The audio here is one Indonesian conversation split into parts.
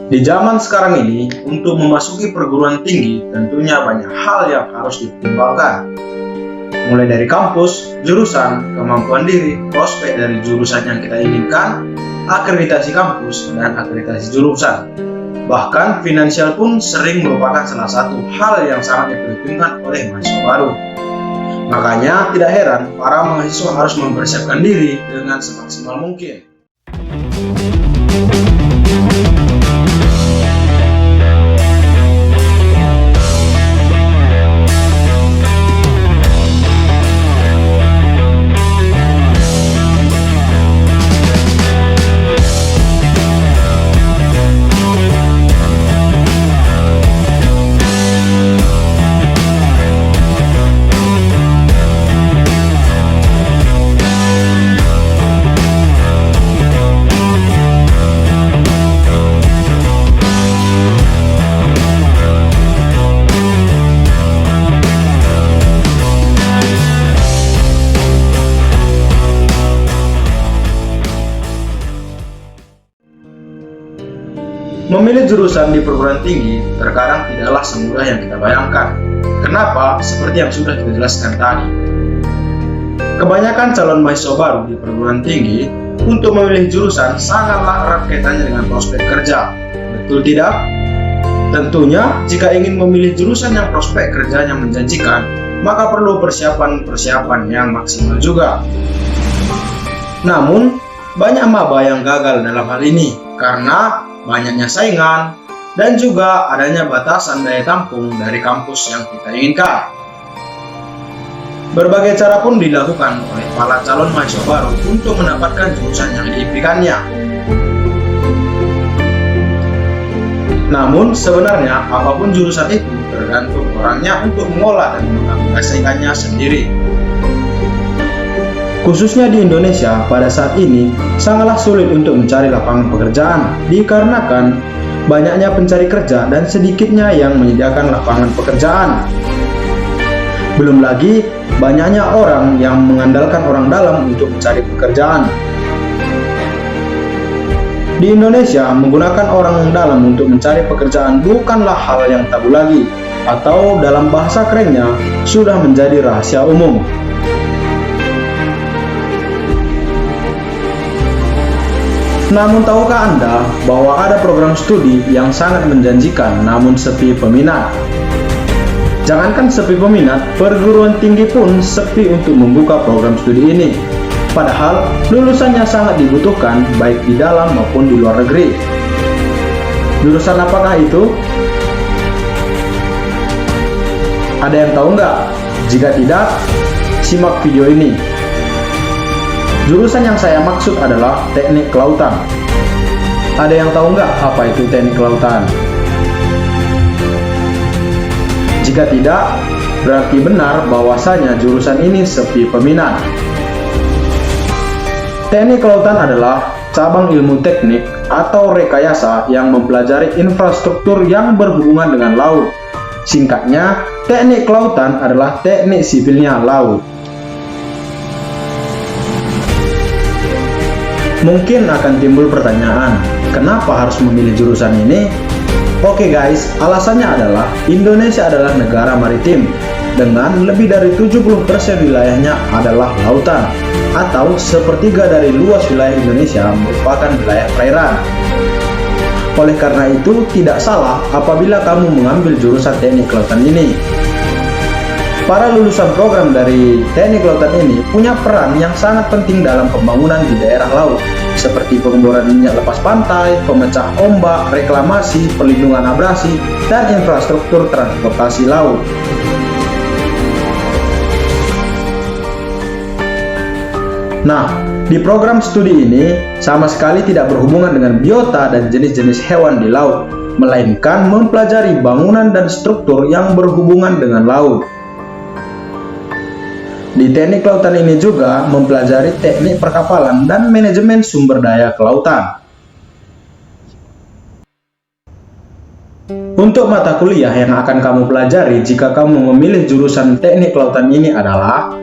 Di zaman sekarang ini, untuk memasuki perguruan tinggi tentunya banyak hal yang harus dipertimbangkan. Mulai dari kampus, jurusan, kemampuan diri, prospek dari jurusan yang kita inginkan, akreditasi kampus, dan akreditasi jurusan. Bahkan finansial pun sering merupakan salah satu hal yang sangat diperhitungkan oleh mahasiswa baru. Makanya tidak heran para mahasiswa harus mempersiapkan diri dengan semaksimal mungkin. Memilih jurusan di perguruan tinggi terkadang tidaklah semudah yang kita bayangkan. Kenapa? Seperti yang sudah kita jelaskan tadi. Kebanyakan calon mahasiswa baru di perguruan tinggi untuk memilih jurusan sangatlah erat kaitannya dengan prospek kerja. Betul tidak? Tentunya, jika ingin memilih jurusan yang prospek kerjanya menjanjikan, maka perlu persiapan yang maksimal juga. Namun, banyak maba yang gagal dalam hal ini karena banyaknya saingan dan juga adanya batasan daya tampung dari kampus yang kita inginkan. Berbagai cara pun dilakukan oleh para calon mahasiswa baru untuk mendapatkan jurusan yang diimpikannya. Namun sebenarnya apapun jurusan itu tergantung orangnya untuk mengolah dan mengaplikasikannya sendiri. Khususnya di Indonesia, pada saat ini sangatlah sulit untuk mencari lapangan pekerjaan dikarenakan banyaknya pencari kerja dan sedikitnya yang menyediakan lapangan pekerjaan. Belum lagi banyaknya orang yang mengandalkan orang dalam untuk mencari pekerjaan. Di Indonesia, menggunakan orang dalam untuk mencari pekerjaan bukanlah hal yang tabu lagi, atau dalam bahasa kerennya sudah menjadi rahasia umum. Namun tahukah Anda bahwa ada program studi yang sangat menjanjikan namun sepi peminat? Jangankan sepi peminat, perguruan tinggi pun sepi untuk membuka program studi ini. Padahal lulusannya sangat dibutuhkan baik di dalam maupun di luar negeri. Jurusan apakah itu? Ada yang tahu nggak? Jika tidak, simak video ini. Jurusan yang saya maksud adalah teknik kelautan. Ada yang tahu nggak apa itu teknik kelautan? Jika tidak, berarti benar bahwasanya jurusan ini sepi peminat. Teknik kelautan adalah cabang ilmu teknik atau rekayasa yang mempelajari infrastruktur yang berhubungan dengan laut. Singkatnya, teknik kelautan adalah teknik sipilnya laut. Mungkin akan timbul pertanyaan, kenapa harus memilih jurusan ini? Oke guys, alasannya adalah Indonesia adalah negara maritim dengan lebih dari 70% wilayahnya adalah lautan, atau sepertiga dari luas wilayah Indonesia merupakan wilayah perairan. Oleh karena itu, tidak salah apabila kamu mengambil jurusan teknik kelautan ini. Para lulusan program dari teknik kelautan ini punya peran yang sangat penting dalam pembangunan di daerah laut, seperti pengeboran minyak lepas pantai, pemecah ombak, reklamasi, perlindungan abrasi, dan infrastruktur transportasi laut. Nah, di program studi ini sama sekali tidak berhubungan dengan biota dan jenis-jenis hewan di laut, melainkan mempelajari bangunan dan struktur yang berhubungan dengan laut. Di teknik kelautan ini juga mempelajari teknik perkapalan dan manajemen sumber daya kelautan. Untuk mata kuliah yang akan kamu pelajari jika kamu memilih jurusan teknik kelautan ini adalah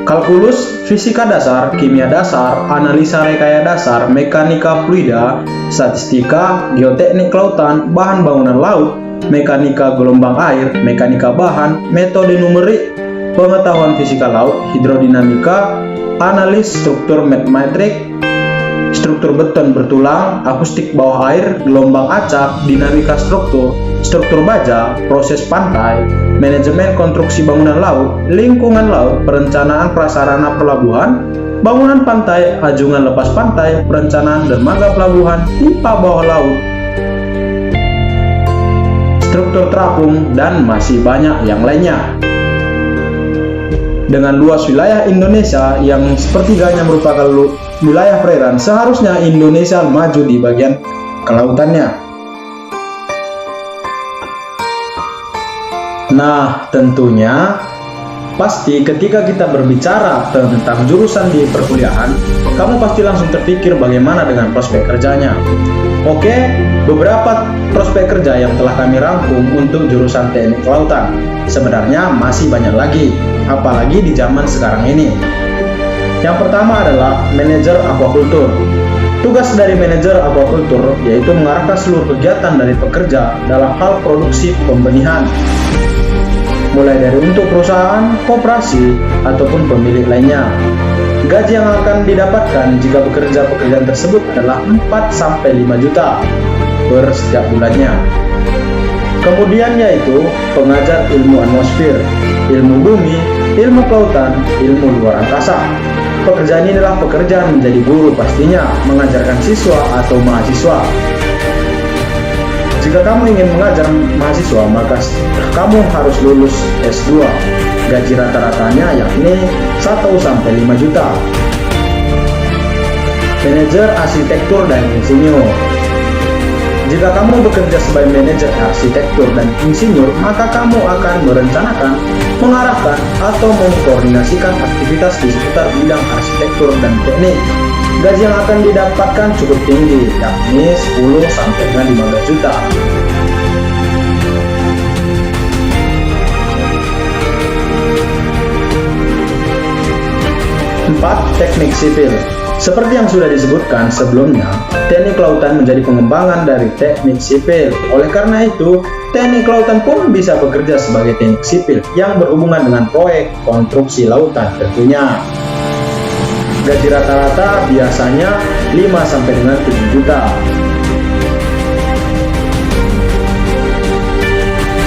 kalkulus, fisika dasar, kimia dasar, analisa rekaya dasar, mekanika fluida, statistika, geoteknik kelautan, bahan bangunan laut, mekanika gelombang air, mekanika bahan, metode numerik, pengetahuan fisika laut, hidrodinamika, analis struktur matematik, struktur beton bertulang, akustik bawah air, gelombang acak, dinamika struktur, struktur baja, proses pantai, manajemen konstruksi bangunan laut, lingkungan laut, perencanaan prasarana pelabuhan, bangunan pantai, anjungan lepas pantai, perencanaan dermaga pelabuhan, pipa bawah laut, struktur terapung, dan masih banyak yang lainnya. Dengan luas wilayah Indonesia yang sepertiganya merupakan wilayah perairan, seharusnya Indonesia maju di bagian kelautannya. Nah, tentunya pasti ketika kita berbicara tentang jurusan di perkuliahan, kamu pasti langsung terpikir bagaimana dengan prospek kerjanya. Oke, beberapa prospek kerja yang telah kami rangkum untuk jurusan teknik kelautan. Sebenarnya masih banyak lagi, apalagi di zaman sekarang ini. Yang pertama adalah manajer aquaculture. Tugas dari manajer aquaculture yaitu mengarahkan seluruh kegiatan dari pekerja dalam hal produksi pembenihan, mulai dari untuk perusahaan, koperasi, ataupun pemilik lainnya. Gaji yang akan didapatkan jika bekerja pekerjaan tersebut adalah 4-5 juta per setiap bulannya. Kemudian yaitu pengajar ilmu atmosfer, ilmu bumi, ilmu kelautan, ilmu luar angkasa. Pekerjaan ini adalah pekerjaan menjadi guru, pastinya mengajarkan siswa atau mahasiswa. Jika kamu ingin mengajar mahasiswa, maka kamu harus lulus S2. Gaji rata-ratanya yakni 1-5 juta. Manajer arsitektur dan insinyur. Jika kamu bekerja sebagai manajer arsitektur dan insinyur, maka kamu akan merencanakan, mengarahkan, atau mengkoordinasikan aktivitas di sekitar bidang arsitektur dan teknik. Gaji yang akan didapatkan cukup tinggi, yakni 10-15 juta. 4. Teknik sipil. Seperti yang sudah disebutkan sebelumnya, teknik kelautan menjadi pengembangan dari teknik sipil. Oleh karena itu, teknik kelautan pun bisa bekerja sebagai teknik sipil yang berhubungan dengan proyek konstruksi lautan tentunya. Gaji rata-rata biasanya 5-7 juta.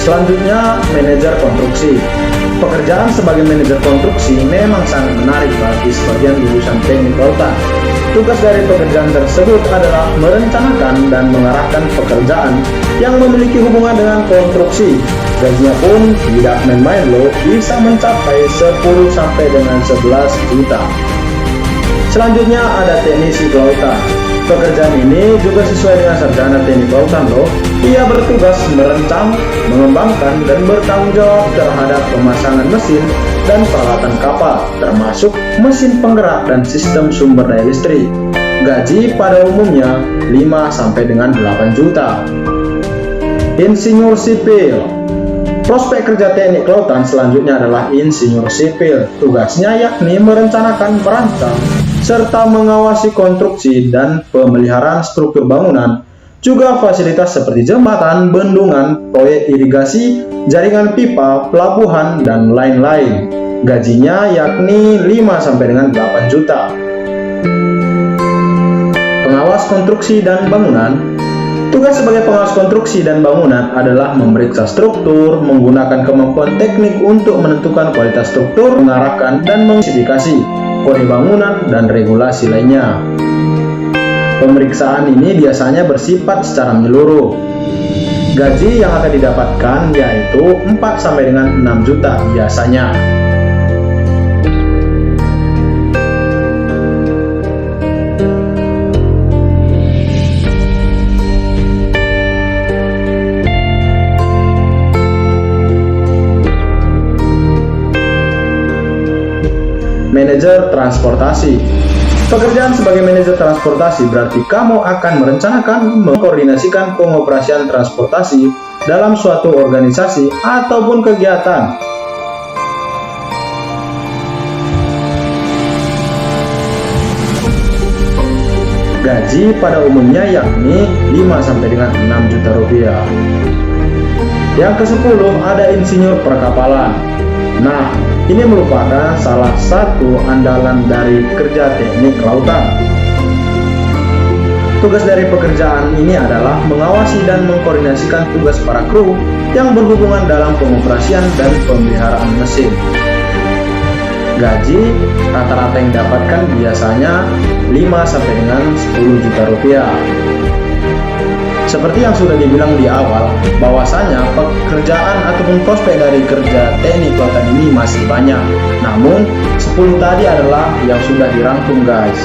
Selanjutnya, manajer konstruksi. Pekerjaan sebagai manajer konstruksi memang sangat menarik bagi sebagian lulusan teknik kelautan. Tugas dari pekerjaan tersebut adalah merencanakan dan mengarahkan pekerjaan yang memiliki hubungan dengan konstruksi. Gajinya pun tidak main-main loh, bisa mencapai 10-11 juta. Selanjutnya ada teknisi kelautan. Pekerjaan ini juga sesuai dengan sarjana teknik kelautan loh. Ia bertugas merancang, mengembangkan, dan bertanggung jawab terhadap pemasangan mesin dan peralatan kapal, termasuk mesin penggerak dan sistem sumber daya listrik. Gaji pada umumnya 5-8 juta. Insinyur sipil. Prospek kerja teknik kelautan selanjutnya adalah insinyur sipil. Tugasnya yakni merencanakan, merancang, serta mengawasi konstruksi dan pemeliharaan struktur bangunan, juga fasilitas seperti jembatan, bendungan, proyek irigasi, jaringan pipa, pelabuhan, dan lain-lain. Gajinya yakni 5-8 juta. Pengawas konstruksi dan bangunan. Tugas sebagai pengawas konstruksi dan bangunan adalah memeriksa struktur, menggunakan kemampuan teknik untuk menentukan kualitas struktur, mengarahkan dan mengspesifikasi kode bangunan dan regulasi lainnya. Pemeriksaan ini biasanya bersifat secara menyeluruh. Gaji yang akan didapatkan yaitu 4-6 juta biasanya. Manajer transportasi. Pekerjaan sebagai manajer transportasi berarti kamu akan merencanakan, mengkoordinasikan pengoperasian transportasi dalam suatu organisasi ataupun kegiatan. Gaji pada umumnya yakni 5 sampai dengan 6 juta rupiah. Yang ke-10 ada insinyur perkapalan. Nah, ini merupakan salah satu andalan dari kerja teknik lautan. Tugas dari pekerjaan ini adalah mengawasi dan mengkoordinasikan tugas para kru yang berhubungan dalam pengoperasian dan pemeliharaan mesin. Gaji rata-rata yang didapatkan biasanya 5 sampai dengan 10 juta rupiah. Seperti yang sudah dibilang di awal, bahwasanya pekerjaan ataupun prospek dari kerja teknik lautan ini masih banyak. Namun, 10 tadi adalah yang sudah dirangkum guys.